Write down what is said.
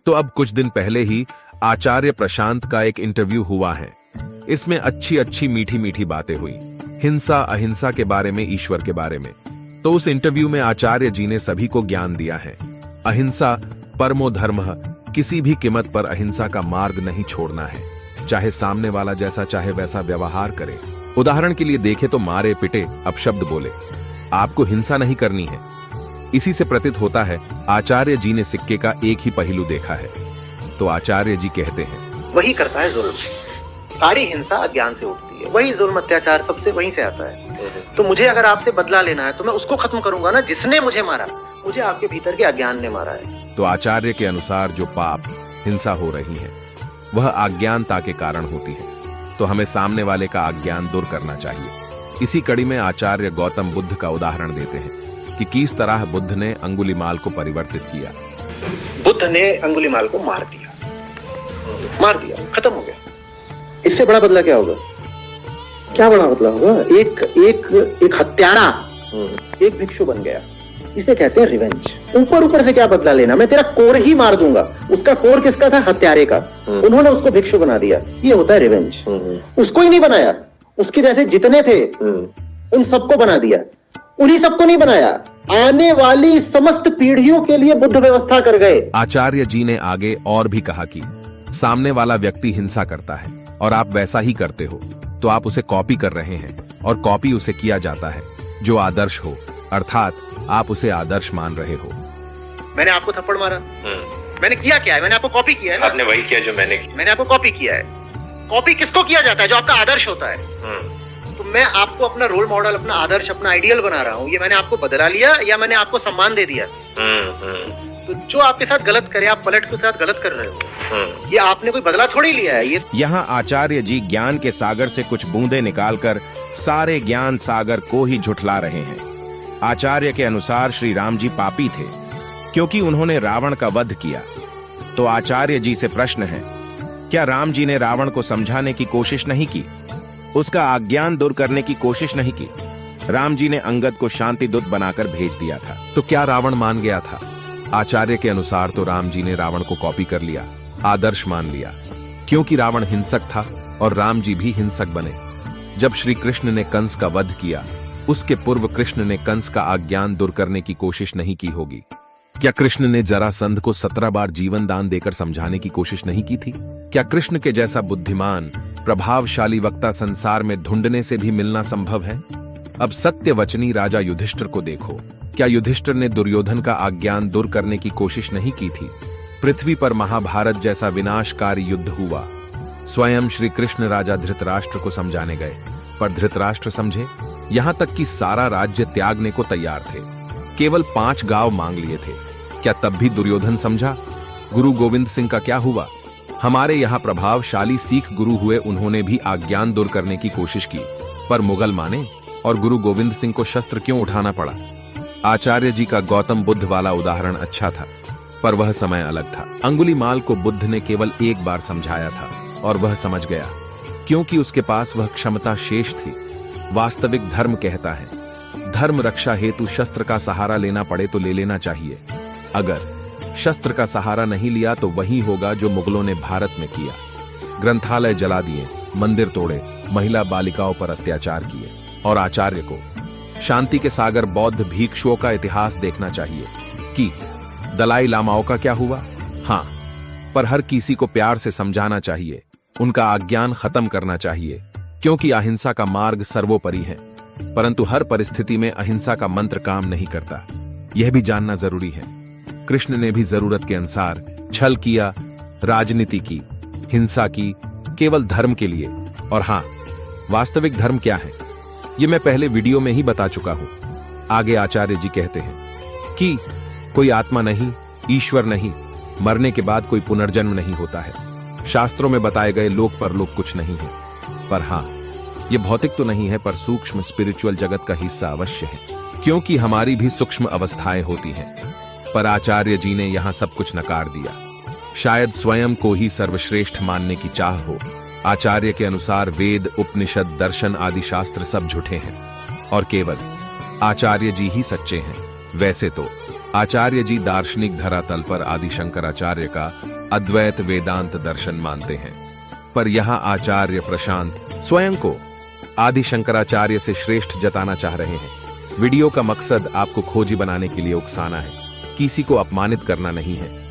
तो अब कुछ दिन पहले ही आचार्य प्रशांत का एक इंटरव्यू हुआ है। इसमें अच्छी अच्छी मीठी मीठी बातें हुई, हिंसा अहिंसा के बारे में, ईश्वर के बारे में। तो उस इंटरव्यू में आचार्य जी ने सभी को ज्ञान दिया है। अहिंसा परमो धर्मः, किसी भी कीमत पर अहिंसा का मार्ग नहीं छोड़ना है, चाहे सामने वाला जैसा चाहे वैसा व्यवहार करे। उदाहरण के लिए देखे तो मारे पिटे अपशब्द बोले, आपको हिंसा नहीं करनी है। इसी से प्रतीत होता है आचार्य जी ने सिक्के का एक ही पहलू देखा है। तो आचार्य जी कहते हैं, वही करता है जुल्म, सारी हिंसा अज्ञान से उठती है, वही जुल्म अत्याचार सबसे वहीं से आता है। तो मुझे अगर आपसे बदला लेना है तो मैं उसको खत्म करूंगा ना जिसने मुझे मारा, मुझे आपके भीतर के अज्ञान ने मारा है। तो आचार्य के अनुसार जो पाप हिंसा हो रही है वह अज्ञानता के कारण होती है, तो हमें सामने वाले का अज्ञान दूर करना चाहिए। इसी कड़ी में आचार्य गौतम बुद्ध का उदाहरण देते हैं कि किस तरह बुद्ध ने अंगुलीमाल को परिवर्तित किया। बुद्ध ने अंगुलीमाल को मार दिया, खत्म हो गया। इससे बड़ा बदला क्या होगा? क्या बड़ा बदला होगा? एक हत्यारा एक भिक्षु बन गया। इसे कहते हैं रिवेंज। ऊपर से क्या बदला लेना, मैं तेरा कोर ही मार दूंगा। उसका कोर किसका था? हत्यारे का। उन्होंने उसको भिक्षु बना दिया। ये होता है रिवेंज। उसको ही नहीं बनाया, उसके जैसे जितने थे उन सबको बना दिया। उन्हीं सबको नहीं बनाया, आने वाली समस्त पीढ़ियों के लिए बुद्ध व्यवस्था कर गए। आचार्य जी ने आगे और भी कहा कि सामने वाला व्यक्ति हिंसा करता है और आप वैसा ही करते हो, तो आप उसे कॉपी कर रहे हैं, और कॉपी उसे किया जाता है जो आदर्श हो, अर्थात आप उसे आदर्श मान रहे हो। मैंने आपको थप्पड़ मारा, मैंने किया क्या है? मैंने आपको कॉपी किया है ना? आपने वही किया जो मैंने किया। मैंने आपको कॉपी किया है। कॉपी किसको किया जाता है? जो आपका आदर्श होता है। तो मैं आपको अपना रोल मॉडल, अपना आदर्श, अपना आइडियल बना रहा हूँ। ये मैंने आपको बदला लिया या मैंने आपको सम्मान दे दिया? तो जो आपके साथ गलत करे, आप पलट के साथ गलत कर रहे हो। ये आपने कोई बदला थोड़ी लिया है। ये यहाँ आचार्य जी ज्ञान के सागर से कुछ बूंदे निकालकर सारे ज्ञान सागर को ही झुठला रहे हैं। आचार्य के अनुसार श्री राम जी पापी थे क्योंकि उन्होंने रावण का वध किया। तो आचार्य जी से प्रश्न है, क्या राम जी ने रावण को समझाने की कोशिश नहीं की, उसका अज्ञान दूर करने की कोशिश नहीं की? राम जी ने अंगद को शांति दूत बनाकर भेज दिया था। तो क्या रावण मान गया था? आचार्य के अनुसार तो राम जी ने रावण को कॉपी कर लिया, आदर्श मान लिया, क्योंकि रावण हिंसक था और राम जी भी हिंसक बने। जब श्री कृष्ण ने कंस का वध किया, उसके पूर्व कृष्ण ने कंस का अज्ञान दूर करने की कोशिश नहीं की होगी? क्या कृष्ण ने जरासंध को 17 बार जीवन दान देकर समझाने की कोशिश नहीं की थी? क्या कृष्ण के जैसा बुद्धिमान प्रभावशाली वक्ता संसार में ढूंढने से भी मिलना संभव है? अब सत्यवचनी राजा युधिष्ठिर को देखो, क्या युधिष्ठिर ने दुर्योधन का अज्ञान दूर करने की कोशिश नहीं की थी? पृथ्वी पर महाभारत जैसा विनाशकारी युद्ध हुआ, स्वयं श्री कृष्ण राजा धृतराष्ट्र को समझाने गए, पर धृतराष्ट्र समझे? यहां तक कि सारा राज्य त्यागने को तैयार थे, केवल 5 गांव मांग लिए थे। क्या तब भी दुर्योधन समझा? गुरु गोविंद सिंह का क्या हुआ? हमारे यहाँ प्रभावशाली सिख गुरु हुए, उन्होंने भी अज्ञान दूर करने की कोशिश की, पर मुगल माने और गुरु गोविंद सिंह को शस्त्र क्यों उठाना पड़ा? आचार्य जी का गौतम बुद्ध वाला उदाहरण अच्छा था, पर वह समय अलग था। अंगुलीमाल को बुद्ध ने केवल एक बार समझाया था और वह समझ गया, क्योंकि उसके पास वह क्षमता शेष थी। वास्तविक धर्म कहता है, धर्म रक्षा हेतु शस्त्र का सहारा लेना पड़े तो ले लेना चाहिए। अगर शस्त्र का सहारा नहीं लिया तो वही होगा जो मुगलों ने भारत में किया। ग्रंथालय जला दिए, मंदिर तोड़े, महिला बालिकाओं पर अत्याचार किए। और आचार्य को शांति के सागर बौद्ध भिक्षुओं का इतिहास देखना चाहिए कि दलाई लामाओं का क्या हुआ। हाँ, पर हर किसी को प्यार से समझाना चाहिए, उनका अज्ञान खत्म करना चाहिए, क्योंकि अहिंसा का मार्ग सर्वोपरि है। परंतु हर परिस्थिति में अहिंसा का मंत्र काम नहीं करता, यह भी जानना जरूरी है। कृष्ण ने भी जरूरत के अनुसार छल किया, राजनीति की, हिंसा की, केवल धर्म के लिए। और हाँ, वास्तविक धर्म क्या है ये मैं पहले वीडियो में ही बता चुका हूं। आगे आचार्य जी कहते हैं कि कोई आत्मा नहीं, ईश्वर नहीं, मरने के बाद कोई पुनर्जन्म नहीं होता है। शास्त्रों में बताए गए लोक परलोक कुछ नहीं है, पर हाँ, ये भौतिक तो नहीं है, पर सूक्ष्म स्पिरिचुअल जगत का हिस्सा अवश्य है, क्योंकि हमारी भी सूक्ष्म अवस्थाएं होती हैं। पर आचार्य जी ने यहां सब कुछ नकार दिया। शायद स्वयं को ही सर्वश्रेष्ठ मानने की चाह हो। आचार्य के अनुसार वेद, उपनिषद, दर्शन आदि शास्त्र सब झूठे हैं और केवल आचार्य जी ही सच्चे हैं। वैसे तो आचार्य जी दार्शनिक धरातल पर आदि शंकराचार्य का अद्वैत वेदांत दर्शन मानते हैं, पर यहां आचार्य प्रशांत स्वयं को आदि शंकराचार्य से श्रेष्ठ जताना चाह रहे हैं। वीडियो का मकसद आपको खोजी बनाने के लिए उकसाना है, किसी को अपमानित करना नहीं है।